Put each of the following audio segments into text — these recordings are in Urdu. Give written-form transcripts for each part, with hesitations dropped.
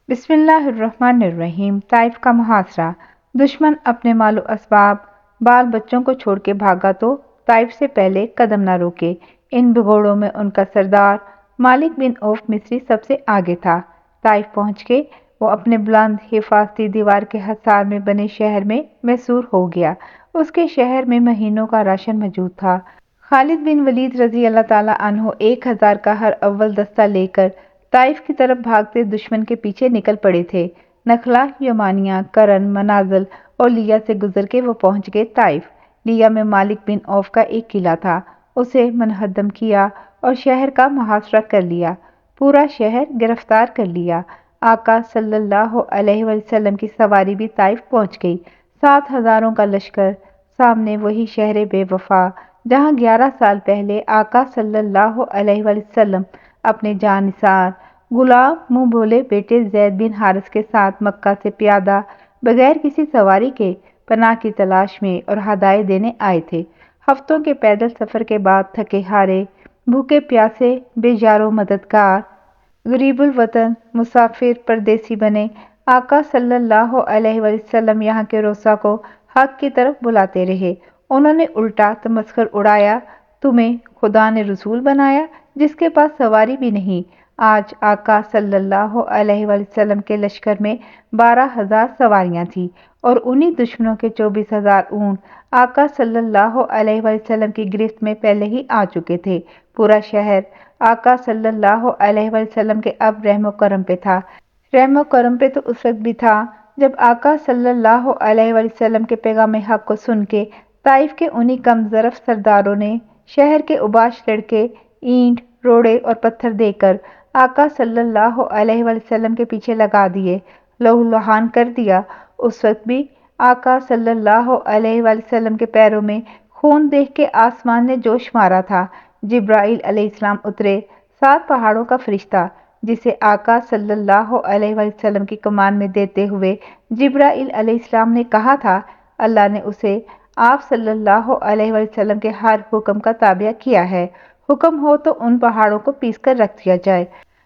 بسم اللہ الرحمن الرحیم۔ طائف کا محاصرہ۔ دشمن اپنے مال و اسباب بال بچوں کو چھوڑ کے بھاگا تو طائف سے پہلے قدم نہ روکے۔ ان بگوڑوں میں ان کا سردار مالک بن عوف مصری سب سے آگے تھا۔ طائف پہنچ کے وہ اپنے بلند حفاظتی دیوار کے حصار میں بنے شہر میں محصور ہو گیا۔ اس کے شہر میں مہینوں کا راشن موجود تھا۔ خالد بن ولید رضی اللہ تعالیٰ عنہ 1000 کا ہر اول دستہ لے کر طائف کی طرف بھاگتے دشمن کے پیچھے نکل پڑے تھے۔ نخلا، یمانیہ، کرن، منازل اور لیا سے گزر کے وہ پہنچ گئے طائف۔ لیا میں مالک بن عوف کا ایک قلعہ تھا، اسے منہدم کیا اور شہر کا محاصرہ کر لیا، پورا شہر گرفتار کر لیا۔ آقا صلی اللہ علیہ وسلم کی سواری بھی طائف پہنچ گئی، 7,000 کا لشکر، سامنے وہی شہر بے وفا جہاں 11 سال پہلے آقا صلی اللہ علیہ وسلم اپنے جاں نثار غلام منہ بولے بیٹے زید بن حارث کے ساتھ مکہ سے پیادہ بغیر کسی سواری کے پناہ کی تلاش میں اور ہدایے دینے آئے تھے۔ ہفتوں کے پیدل سفر کے بعد تھکے ہارے، بھوکے پیاسے، بے یار و مددگار، غریب الوطن، مسافر، پردیسی بنے آقا صلی اللہ علیہ وسلم یہاں کے روسا کو حق کی طرف بلاتے رہے۔ انہوں نے الٹا تمسخر اڑایا، تمہیں خدا نے رسول بنایا جس کے پاس سواری بھی نہیں۔ آج آقا صلی اللہ علیہ وسلم کے لشکر میں 12,000 سواریاں تھیں اور انہی دشمنوں کے 24,000 اونٹ آقا صلی اللہ علیہ وسلم کی گرفت میں پہلے ہی آ چکے تھے۔ پورا شہر آقا صلی اللہ علیہ وسلم کے اب رحم و کرم پہ تھا۔ رحم و کرم پہ تو اس وقت بھی تھا جب آقا صلی اللہ علیہ وسلم کے پیغام حق کو سن کے طائف کے انہی کم ظرف سرداروں نے شہر کے اوباش لڑکے اینٹ، روڑے اور پتھر دے کر آقا صلی اللہ علیہ وسلم کے پیچھے لگا دیے، لہو لہان کر دیا۔ اس وقت بھی آقا صلی اللہ علیہ وسلم کے پیروں میں خون دیکھ کے آسمان نے جوش مارا تھا۔ جبرائیل علیہ السلام اترے، 7 پہاڑوں کا فرشتہ جسے آقا صلی اللہ علیہ وسلم کی کمان میں دیتے ہوئے جبرائیل علیہ السلام نے کہا تھا، اللہ نے اسے آپ صلی اللہ علیہ وسلم کے ہر حکم کا تابع کیا ہے، حکم ہو تو ان پہاڑوں کو پیس کر رکھ دیا جائے۔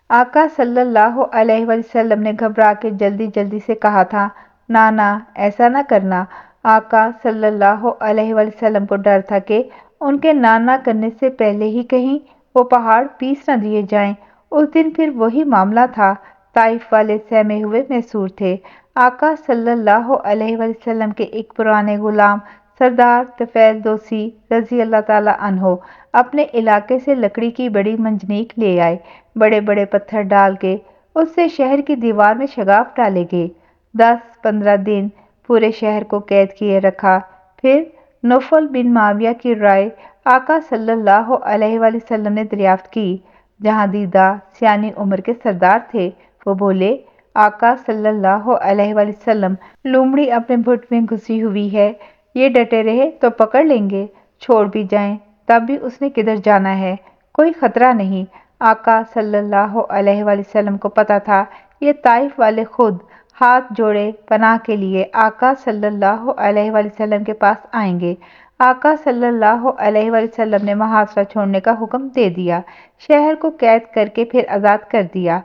آقا صلی اللہ علیہ وسلم نے گھبرا کے جلدی جلدی سے کہا تھا، نانا ایسا نہ کرنا۔ آقا صلی اللہ علیہ وسلم کو ڈر تھا کہ ان کے نانا کرنے سے پہلے ہی کہیں وہ پہاڑ پیس نہ دیے جائیں۔ اس دن پھر وہی معاملہ تھا، طائف والے سہمے ہوئے محصور تھے۔ آقا صلی اللہ علیہ وسلم کے ایک پرانے غلام سردار طفیل دوسی رضی اللہ تعالیٰ عنہ اپنے علاقے سے لکڑی کی بڑی منجنیق لے آئے، بڑے بڑے پتھر ڈال کے اس سے شہر کی دیوار میں شگاف ڈالے گئے۔ 10-15 دن پورے شہر کو قید کیے رکھا، پھر نوفل بن معاویہ کی رائے آقا صلی اللہ علیہ وسلم نے دریافت کی۔ جہاں دیدہ سیانی عمر کے سردار تھے، وہ بولے، آقا صلی اللہ علیہ وسلم لومڑی اپنے بھٹ میں گھسی ہوئی ہے، یہ ڈٹے رہے تو پکڑ لیں گے، چھوڑ بھی جائیں تب بھی اس نے کدھر جانا ہے، کوئی خطرہ نہیں۔ آقا صلی اللہ علیہ وسلم کو پتا تھا یہ طائف والے خود ہاتھ جوڑے پناہ کے لیے آقا صلی اللہ علیہ وسلم کے پاس آئیں گے۔ آقا صلی اللہ علیہ وسلم نے محاصرہ چھوڑنے کا حکم دے دیا، شہر کو قید کر کے پھر آزاد کر دیا۔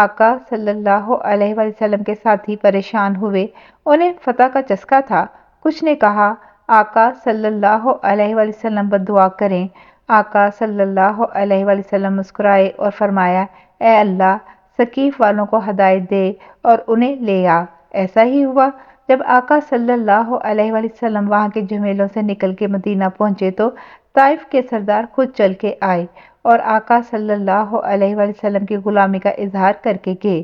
آقا صلی اللہ علیہ وسلم کے ساتھی پریشان ہوئے، انہیں فتح کا چسکا تھا، کچھ نے کہا، آقا صلی اللہ علیہ وسلم بددعا کریں۔ آقا صلی اللہ علیہ وسلم مسکرائے اور فرمایا، اے اللہ، ثقیف والوں کو ہدایت دے اور انہیں لے آ۔ ایسا ہی ہوا۔ جب آقا صلی اللہ علیہ وسلم وہاں کے جھمیلوں سے نکل کے مدینہ پہنچے تو طائف کے سردار خود چل کے آئے اور آقا صلی اللہ علیہ وسلم کی غلامی کا اظہار کر کے گئے۔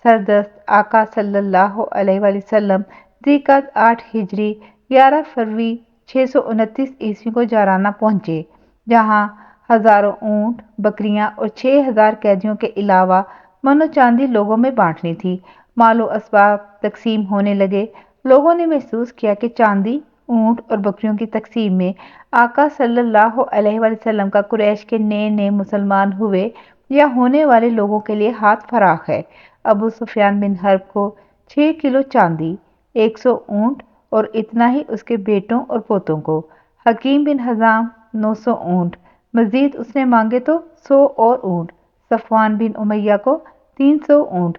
سردست آقا صلی اللہ علیہ وسلم ذی القعدہ 8 ہجری 11 فروری 629 عیسوی کو جارانہ پہنچے، جہاں ہزاروں اونٹ، بکریاں اور 6,000 قیدیوں کے علاوہ من و چاندی لوگوں میں بانٹنی تھی۔ مال و اسباب تقسیم ہونے لگے، لوگوں نے محسوس کیا کہ چاندی، اونٹ اور بکریوں کی تقسیم میں آقا صلی اللہ علیہ وسلم کا قریش کے نئے نئے مسلمان ہوئے یا ہونے والے لوگوں کے لیے ہاتھ فراخ ہے۔ ابو سفیان بن حرب کو 6 کلو چاندی، 100 اونٹ اور اتنا ہی اس کے بیٹوں اور پوتوں کو۔ حکیم بن حزام 900 اونٹ، مزید اس نے مانگے تو 100 اور اونٹ۔ صفوان بن امیہ کو 300 اونٹ۔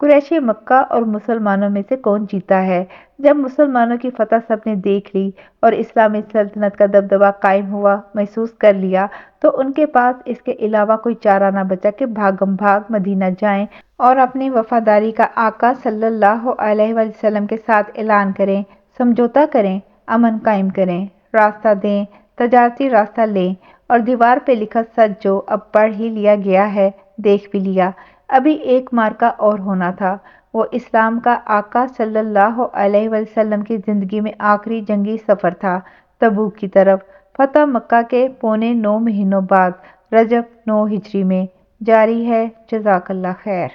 قریش مکہ اور مسلمانوں میں سے کون جیتا ہے؟ جب مسلمانوں کی فتح سب نے دیکھ لی اور اسلامی سلطنت کا دبدبہ قائم ہوا محسوس کر لیا تو ان کے پاس اس کے علاوہ کوئی چارہ نہ بچا کہ بھاگم بھاگ مدینہ جائیں اور اپنی وفاداری کا آقا صلی اللہ علیہ وسلم کے ساتھ اعلان کریں، سمجھوتا کریں، امن قائم کریں، راستہ دیں، تجارتی راستہ لیں، اور دیوار پہ لکھا سچ جو اب پڑھ ہی لیا گیا ہے، دیکھ بھی لیا۔ ابھی ایک مارکا اور ہونا تھا، وہ اسلام کا آقا صلی اللہ علیہ وسلم کی زندگی میں آخری جنگی سفر تھا، تبوک کی طرف۔ فتح مکہ کے پونے 9 مہینوں بعد، رجب 9 ہجری میں۔ جاری ہے۔ جزاک اللہ خیر۔